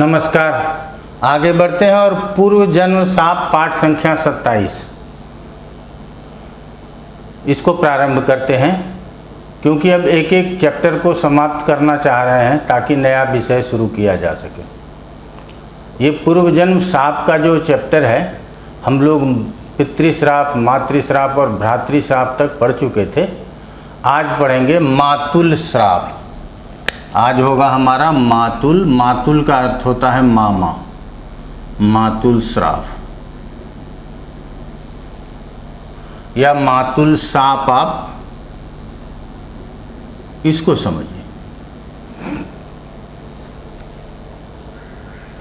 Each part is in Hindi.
नमस्कार। आगे बढ़ते हैं और पूर्व जन्म साप पाठ संख्या 27 इसको प्रारंभ करते हैं, क्योंकि अब एक एक चैप्टर को समाप्त करना चाह रहे हैं ताकि नया विषय शुरू किया जा सके। ये पूर्व जन्म साप का जो चैप्टर है, हम लोग पितृश्राप, मातृश्राप और भ्रातृश्राप तक पढ़ चुके थे। आज पढ़ेंगे मातुल श्राप। आज होगा हमारा मातुल। मातुल का अर्थ होता है मामा। मातुल श्राप या मातुल साप, आप इसको समझिए।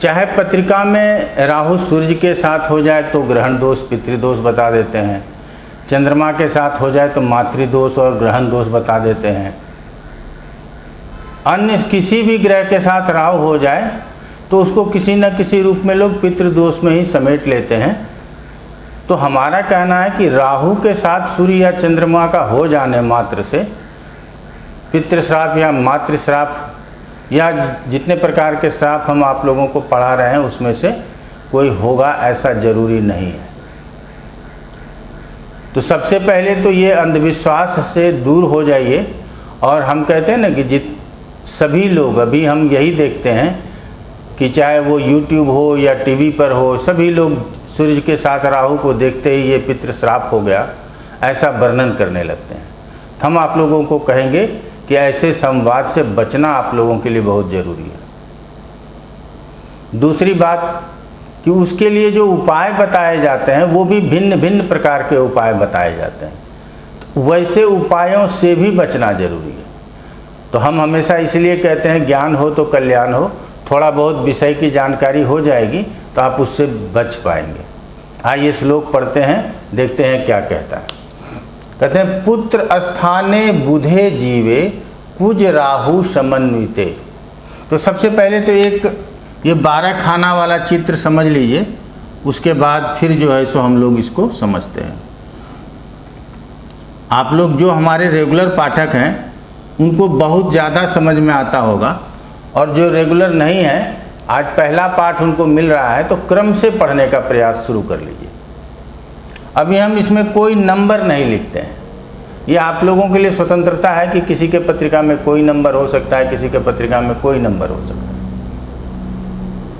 चाहे पत्रिका में राहु सूर्य के साथ हो जाए तो ग्रहण दोष, पितृदोष बता देते हैं। चंद्रमा के साथ हो जाए तो मातृदोष और ग्रहण दोष बता देते हैं। अन्य किसी भी ग्रह के साथ राहु हो जाए तो उसको किसी न किसी रूप में लोग पितृदोष में ही समेट लेते हैं। तो हमारा कहना है कि राहु के साथ सूर्य या चंद्रमा का हो जाने मात्र से पितृश्राप या मातृश्राप या जितने प्रकार के श्राप हम आप लोगों को पढ़ा रहे हैं उसमें से कोई होगा ऐसा जरूरी नहीं है। तो सबसे पहले तो ये अंधविश्वास से दूर हो जाइए। और हम कहते हैं ना कि सभी लोग, अभी हम यही देखते हैं कि चाहे वो YouTube हो या टीवी पर हो, सभी लोग सूर्य के साथ राहु को देखते ही ये पितृश्राप हो गया ऐसा वर्णन करने लगते हैं। हम आप लोगों को कहेंगे कि ऐसे संवाद से बचना आप लोगों के लिए बहुत ज़रूरी है। दूसरी बात कि उसके लिए जो उपाय बताए जाते हैं वो भी भिन्न भिन्न प्रकार के उपाय बताए जाते हैं। वैसे उपायों से भी बचना जरूरी है। तो हम हमेशा इसलिए कहते हैं ज्ञान हो तो कल्याण हो। थोड़ा बहुत विषय की जानकारी हो जाएगी तो आप उससे बच पाएंगे। आइए श्लोक पढ़ते हैं, देखते हैं क्या कहता है। कहते हैं पुत्र स्थाने बुधे जीवे कुज राहु समन्विते। तो सबसे पहले तो एक ये 12 खाना वाला चित्र समझ लीजिए, उसके बाद फिर जो है सो हम लोग इसको समझते हैं। आप लोग जो हमारे रेगुलर पाठक हैं उनको बहुत ज़्यादा समझ में आता होगा, और जो रेगुलर नहीं है आज पहला पाठ उनको मिल रहा है तो क्रम से पढ़ने का प्रयास शुरू कर लीजिए। अभी हम इसमें कोई नंबर नहीं लिखते हैं। ये आप लोगों के लिए स्वतंत्रता है कि किसी के पत्रिका में कोई नंबर हो सकता है, किसी के पत्रिका में कोई नंबर हो सकता है।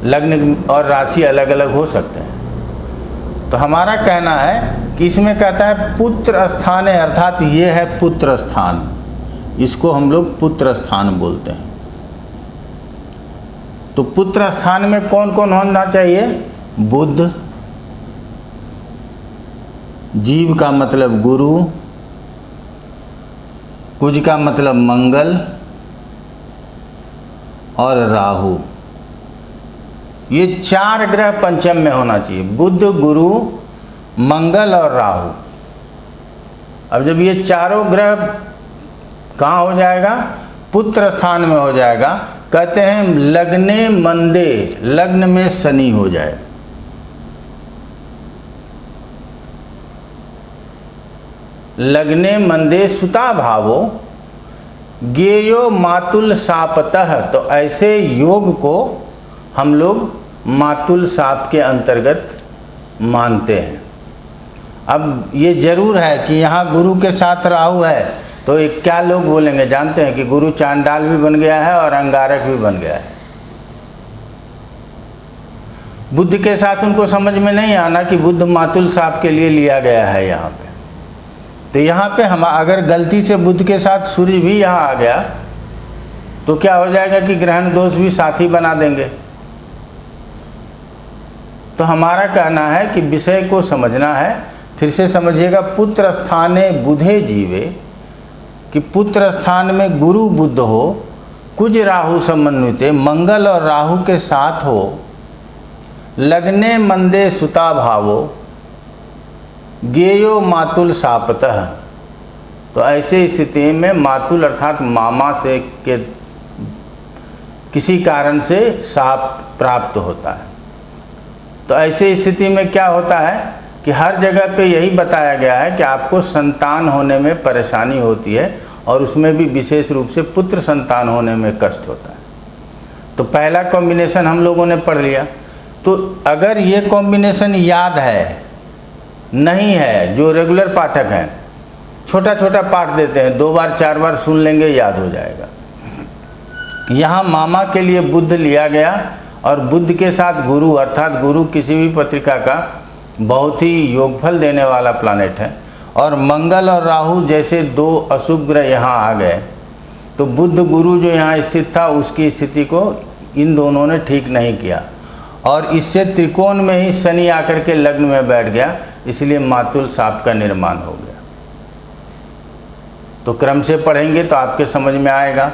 लग्न और राशि अलग अलग हो सकते हैं। तो हमारा कहना है कि इसमें कहता है पुत्र स्थान है, अर्थात ये है पुत्र स्थान। इसको हम लोग पुत्र स्थान बोलते हैं। तो पुत्र स्थान में कौन कौन होना चाहिए? बुध, जीव का मतलब गुरु, कुज का मतलब मंगल और राहु। ये 4 ग्रह पंचम में होना चाहिए, बुध, गुरु, मंगल और राहु। अब जब ये चारों ग्रह कहाँ हो जाएगा? पुत्र स्थान में हो जाएगा। कहते हैं लग्ने मंदे, लग्न में शनि हो जाए। लग्ने मंदे सुता भावो ज्ञेयो मातुल सापतः। तो ऐसे योग को हम लोग मातुल साप के अंतर्गत मानते हैं। अब ये जरूर है कि यहाँ गुरु के साथ राहु है तो एक क्या लोग बोलेंगे जानते हैं कि गुरु चांडाल भी बन गया है और अंगारक भी बन गया है। बुद्ध के साथ उनको समझ में नहीं आना कि बुद्ध मातुल साप के लिए लिया गया है यहाँ पे। तो यहाँ पे हम अगर गलती से बुद्ध के साथ सूर्य भी यहाँ आ गया तो क्या हो जाएगा कि ग्रहण दोष भी साथी बना देंगे। तो हमारा कहना है कि विषय को समझना है। फिर से समझिएगा, पुत्र स्थाने बुधे जीवे, कि पुत्र स्थान में गुरु बुध हो, कुज राहु समन्विते, मंगल और राहु के साथ हो, लग्ने मंदे सुता भावो ज्ञेयो मातुल सापतः। तो ऐसे स्थिति में मातुल अर्थात मामा से के किसी कारण से साप प्राप्त होता है। तो ऐसे स्थिति में क्या होता है कि हर जगह पे यही बताया गया है कि आपको संतान होने में परेशानी होती है और उसमें भी विशेष रूप से पुत्र संतान होने में कष्ट होता है। तो पहला कॉम्बिनेशन हम लोगों ने पढ़ लिया। तो अगर ये कॉम्बिनेशन याद है, नहीं है, जो रेगुलर पाठक हैं छोटा छोटा पाठ देते हैं, 2 बार 4 बार सुन लेंगे, याद हो जाएगा। यहाँ मामा के लिए बुध लिया गया और बुध के साथ गुरु, अर्थात गुरु किसी भी पत्रिका का बहुत ही योगफल देने वाला प्लानेट है। और मंगल और राहु जैसे 2 अशुभ ग्रह यहाँ आ गए, तो बुध गुरु जो यहाँ स्थित था उसकी स्थिति को इन दोनों ने ठीक नहीं किया, और इससे त्रिकोण में ही शनि आकर के लग्न में बैठ गया, इसलिए मातुल साप का निर्माण हो गया। तो क्रम से पढ़ेंगे तो आपके समझ में आएगा।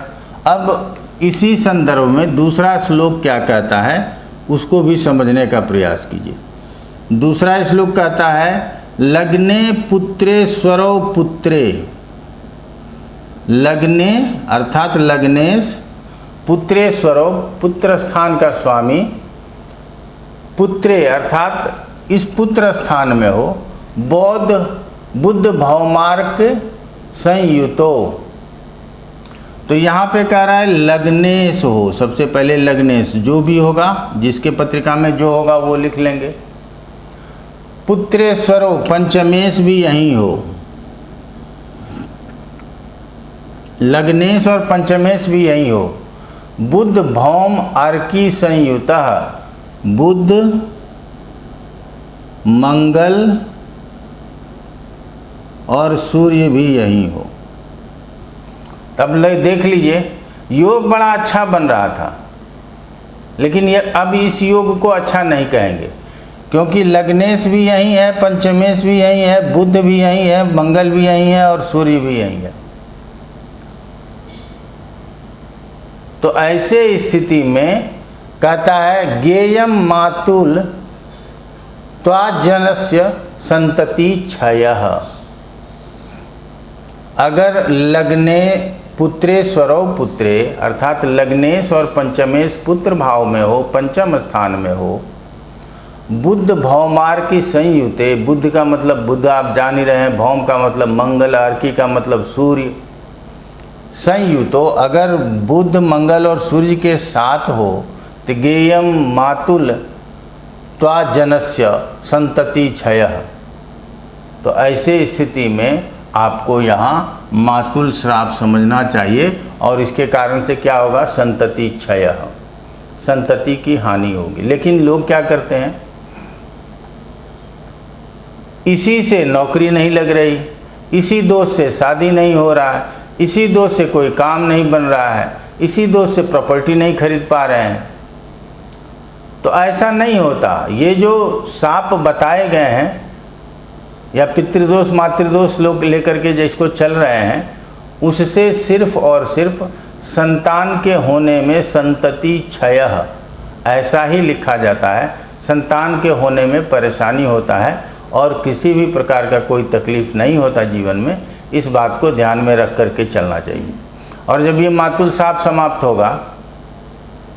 अब इसी संदर्भ में दूसरा श्लोक क्या कहता है उसको भी समझने का प्रयास कीजिए। दूसरा श्लोक कहता है, लग्ने पुत्रे स्वरो पुत्रे। लग्ने अर्थात लग्नेश, पुत्रे स्वरो पुत्र स्थान का स्वामी, पुत्रे अर्थात इस पुत्र स्थान में हो, बुध भवमार्क संयुतो। तो यहाँ पे कह रहा है लग्नेश हो। सबसे पहले लग्नेश जो भी होगा, जिसके पत्रिका में जो होगा वो लिख लेंगे। पुत्रेश्वरो पंचमेश भी यही हो, लग्नेश और पंचमेश भी यही हो। बुध भौम अर्की संयुतः, बुध मंगल और सूर्य भी यही हो। तब देख लीजिए योग बड़ा अच्छा बन रहा था, लेकिन ये अब इस योग को अच्छा नहीं कहेंगे, क्योंकि लग्नेश भी यही है, पंचमेश भी यही है, बुध भी यही है, मंगल भी यही है और सूर्य भी यही है। तो ऐसे स्थिति में कहता है गेयम मातुल त्वाजनस्य संतति क्षयः। अगर लग्ने पुत्रेश्वरो पुत्रे अर्थात लग्नेश और पंचमेश पुत्र भाव में हो, पंचम स्थान में हो, बुध भौमार की संयुते, बुध का मतलब बुध आप जान ही रहे हैं, भौम का मतलब मंगल, अर्की का मतलब सूर्य, संयुतो अगर बुध मंगल और सूर्य के साथ हो तो गेयम मातुल त्वाजनस्य संतति क्षयः। तो ऐसे स्थिति में आपको यहाँ मातुल श्राप समझना चाहिए, और इसके कारण से क्या होगा, संतति क्षयः, संतति की हानि होगी। लेकिन लोग क्या करते हैं, इसी से नौकरी नहीं लग रही, इसी दोष से शादी नहीं हो रहा है, इसी दोष से कोई काम नहीं बन रहा है, इसी दोष से प्रॉपर्टी नहीं खरीद पा रहे हैं। तो ऐसा नहीं होता। ये जो शाप बताए गए हैं या पितृदोष मातृदोष लोग लेकर के जिसको चल रहे हैं, उससे सिर्फ और सिर्फ संतान के होने में संतति क्षयः ऐसा ही लिखा जाता है। संतान के होने में परेशानी होता है और किसी भी प्रकार का कोई तकलीफ नहीं होता जीवन में। इस बात को ध्यान में रख करके चलना चाहिए। और जब ये मातुल शाप समाप्त होगा,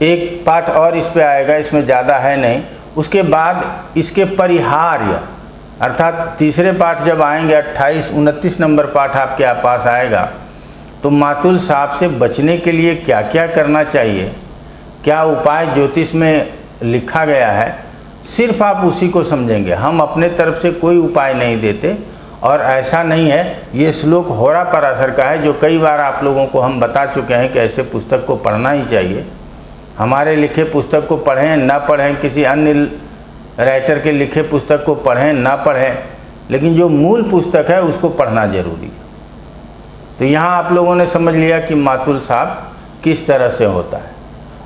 एक पाठ और इस पे आएगा, इसमें ज़्यादा है नहीं, उसके बाद इसके परिहार्य अर्थात तीसरे पाठ जब आएंगे 28-29 नंबर पाठ आपके पास आएगा, तो मातुल शाप से बचने के लिए क्या क्या करना चाहिए, क्या उपाय ज्योतिष में लिखा गया है, सिर्फ आप उसी को समझेंगे। हम अपने तरफ से कोई उपाय नहीं देते। और ऐसा नहीं है, ये श्लोक होरा पराशर का है, जो कई बार आप लोगों को हम बता चुके हैं कि ऐसे पुस्तक को पढ़ना ही चाहिए। हमारे लिखे पुस्तक को पढ़ें ना पढ़ें, किसी अन्य राइटर के लिखे पुस्तक को पढ़ें ना पढ़ें, लेकिन जो मूल पुस्तक है उसको पढ़ना जरूरी है। तो यहाँ आप लोगों ने समझ लिया कि मातुल शाप किस तरह से होता है।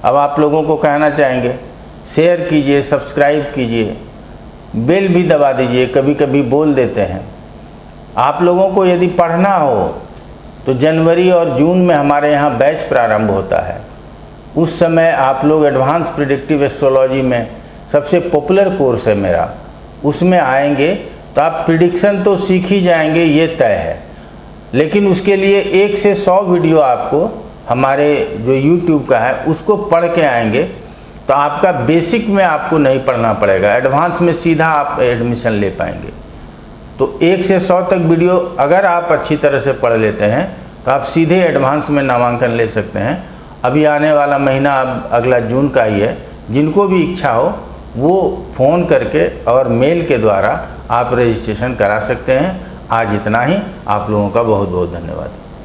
अब आप लोगों को कहना चाहेंगे, शेयर कीजिए, सब्सक्राइब कीजिए, बेल भी दबा दीजिए, कभी कभी बोल देते हैं। आप लोगों को यदि पढ़ना हो तो जनवरी और जून में हमारे यहाँ बैच प्रारंभ होता है। उस समय आप लोग एडवांस प्रिडिक्टिव एस्ट्रोलॉजी में सबसे पॉपुलर कोर्स है मेरा, उसमें आएंगे तो आप प्रिडिक्शन तो सीख ही जाएंगे, ये तय है। लेकिन उसके लिए 1 से 100 वीडियो आपको हमारे जो YouTube का है उसको पढ़ के आएंगे, तो आपका बेसिक में आपको नहीं पढ़ना पड़ेगा, एडवांस में सीधा आप एडमिशन ले पाएंगे। तो 1 से 100 तक वीडियो अगर आप अच्छी तरह से पढ़ लेते हैं तो आप सीधे एडवांस में नामांकन ले सकते हैं। अभी आने वाला महीना अब अगला जून का ही है। जिनको भी इच्छा हो वो फ़ोन करके और मेल के द्वारा आप रजिस्ट्रेशन करा सकते हैं। आज इतना ही। आप लोगों का बहुत बहुत धन्यवाद।